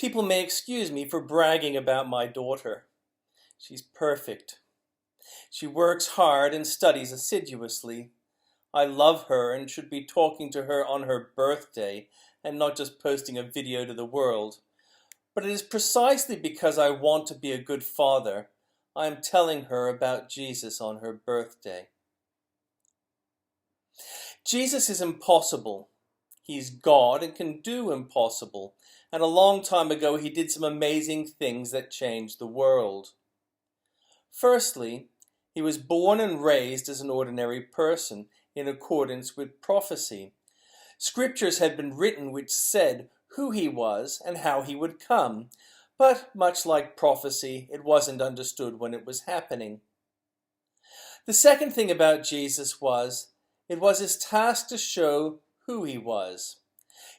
People may excuse me for bragging about my daughter. She's perfect. She works hard and studies assiduously. I love her and should be talking to her on her birthday and not just posting a video to the world. But it is precisely because I want to be a good father I am telling her about Jesus on her birthday. Jesus is impossible. He's God and can do impossible. And a long time ago he did some amazing things that changed the world. Firstly, he was born and raised as an ordinary person in accordance with prophecy. Scriptures had been written which said who he was and how he would come, but much like prophecy, it wasn't understood when it was happening. The second thing about Jesus was, it was his task to show who he was.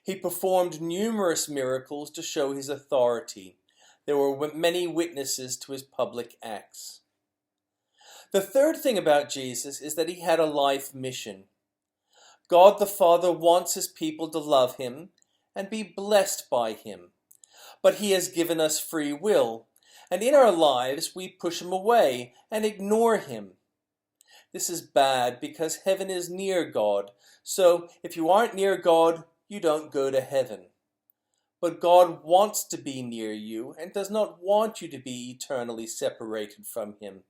He performed numerous miracles to show his authority. There were many witnesses to his public acts. The third thing about Jesus is that he had a life mission. God the Father wants his people to love him and be blessed by him. But he has given us free will, and in our lives we push him away and ignore him. This is bad because heaven is near God, so if you aren't near God, you don't go to heaven. But God wants to be near you and does not want you to be eternally separated from him.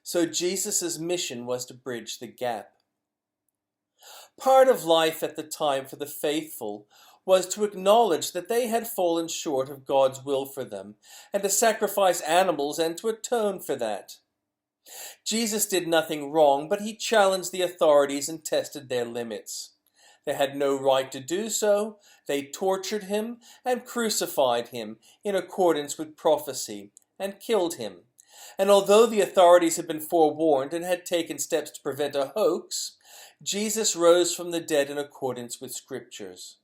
So Jesus' mission was to bridge the gap. Part of life at the time for the faithful was to acknowledge that they had fallen short of God's will for them, and to sacrifice animals and to atone for that. Jesus did nothing wrong, but he challenged the authorities and tested their limits. They had no right to do so. They tortured him and crucified him in accordance with prophecy and killed him. And although the authorities had been forewarned and had taken steps to prevent a hoax, Jesus rose from the dead in accordance with Scriptures.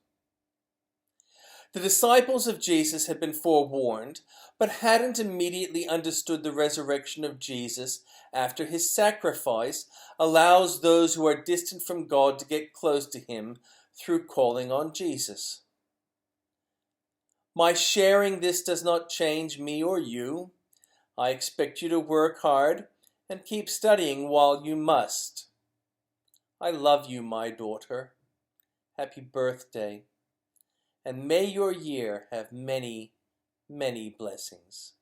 The disciples of Jesus had been forewarned, but hadn't immediately understood the resurrection of Jesus after his sacrifice allows those who are distant from God to get close to him through calling on Jesus. My sharing this does not change me or you. I expect you to work hard and keep studying while you must. I love you, my daughter. Happy birthday. And may your year have many, many blessings.